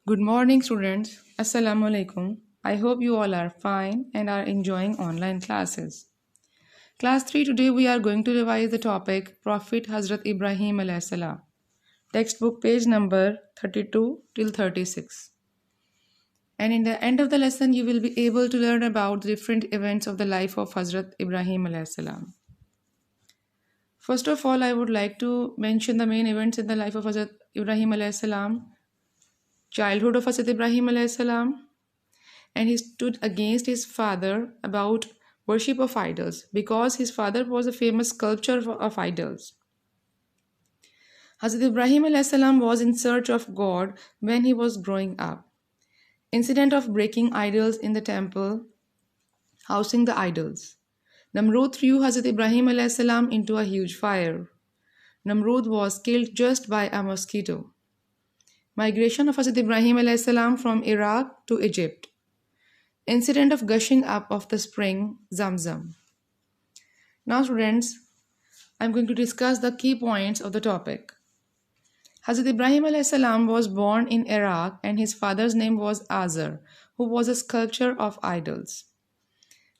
Good morning, students. Assalamu alaikum. I hope you all are fine and are enjoying online classes. Class 3 today we are going to revise the topic Prophet Hazrat Ibrahim alayhi salam. Textbook page number 32 till 36. And in the end of the lesson you will be able to learn about the different events of the life of Hazrat Ibrahim alayhi salam. First of all, I would like to mention the main events in the life of Hazrat Ibrahim alayhi salam. Childhood of Hazrat Ibrahim alayhi salam, and he stood against his father about worship of idols because his father was a famous sculptor of idols. Hazrat Ibrahim alayhi salam was in search of God when he was growing up. Incident of breaking idols in the temple, housing the idols. Namrud threw Hazrat Ibrahim alayhi salam into a huge fire. Namrud was killed just by a mosquito. Migration of Hazrat Ibrahim alayhi salam from Iraq to Egypt. Incident of gushing up of the spring Zamzam. Now students, I am going to discuss the key points of the topic. Hazrat Ibrahim alayhi salam was born in Iraq and his father's name was Azar, who was a sculptor of idols.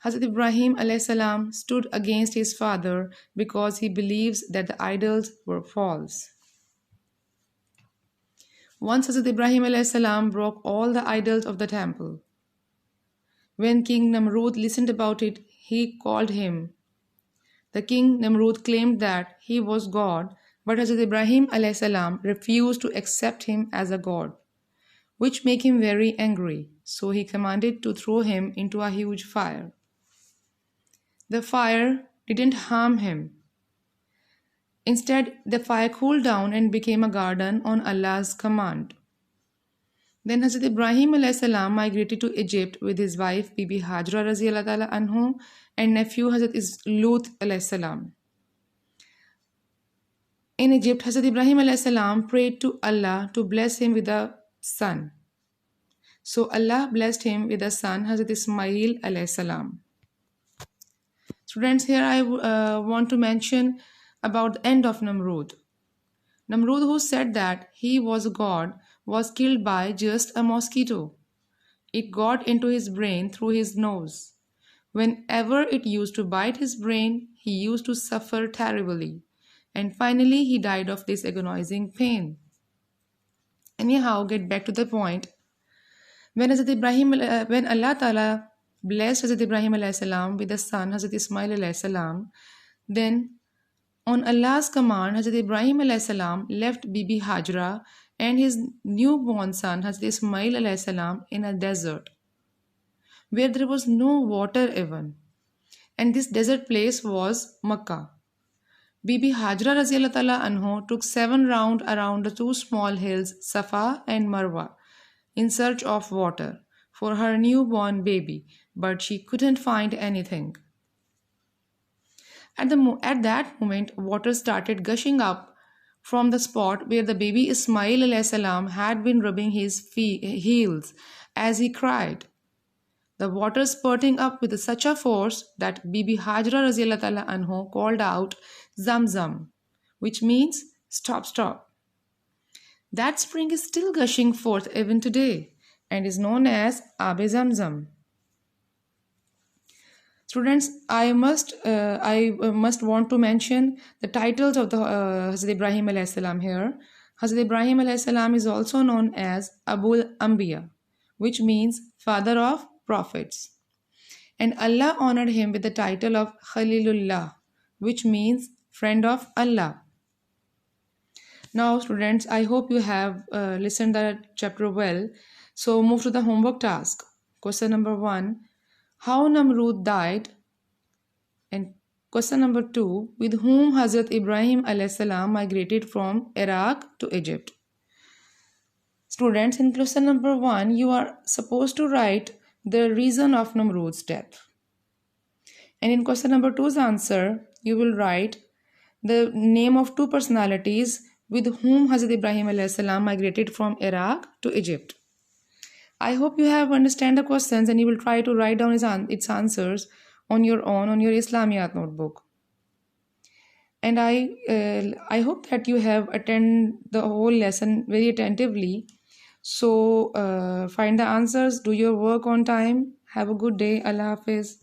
Hazrat Ibrahim alayhi salam stood against his father because he believes that the idols were false. Once Hazrat Ibrahim alayhi salam broke all the idols of the temple. When King Namrud listened about it, he called him. The king Namrud claimed that he was God, but Hazrat Ibrahim alayhi salam refused to accept him as a god, which made him very angry. So he commanded to throw him into a huge fire. The fire didn't harm him. Instead, the fire cooled down and became a garden on Allah's command. Then Hazrat Ibrahim alayhi salam migrated to Egypt with his wife Bibi Hajra raziyallahu ta'ala anhu and nephew Hazrat Lut alayhi salam. In Egypt, Hazrat Ibrahim alayhi salam prayed to Allah to bless him with a son. So Allah blessed him with a son, Hazrat Ismail alayhi salam. Students, here I want to mention about the end of Namrud. Namrud, who said that he was a god, was killed by just a mosquito. It got into his brain through his nose. Whenever it used to bite his brain, he used to suffer terribly. And finally, he died of this agonizing pain. Anyhow, get back to the point. When Allah Ta'ala blessed Hazrat Ibrahim alayhi salam with a son, Hazrat Ismail alayhi salam, then on Allah's command, Hazrat Ibrahim alayhi salam left Bibi Hajra and his newborn son Hazrat Ismail alayhi salam in a desert where there was no water even, and this desert place was Makkah. Bibi Hajra raziyallahu ta'ala anhu took 7 rounds around the 2 small hills Safa and Marwa in search of water for her newborn baby, but she couldn't find anything. At that moment, water started gushing up from the spot where the baby Ismail alayhi salam had been rubbing his heels as he cried. The water spurting up with such a force that Bibi Hajra raziyallahu ta'ala anhu called out Zamzam, which means stop, stop. That spring is still gushing forth even today and is known as Abe Zamzam. Students, I must want to mention the titles of the Hazrat Ibrahim alayhi salam here. Hazrat Ibrahim alayhi salam is also known as Abul Anbiya, which means father of prophets. And Allah honored him with the title of Khalilullah, which means friend of Allah. Now students, I hope you have listened the chapter well. So move to the homework task. Question number 1. How Namrud died, and question number 2, with whom Hazrat Ibrahim alayhi salam migrated from Iraq to Egypt. Students, in question number 1, you are supposed to write the reason of Namrud's death. And in question number 2's answer, you will write the name of 2 personalities with whom Hazrat Ibrahim alayhi salam migrated from Iraq to Egypt. I hope you have understand the questions and you will try to write down its answers on your own on your Islamiat notebook. And I hope that you have attended the whole lesson very attentively. So find the answers, do your work on time. Have a good day. Allah Hafiz.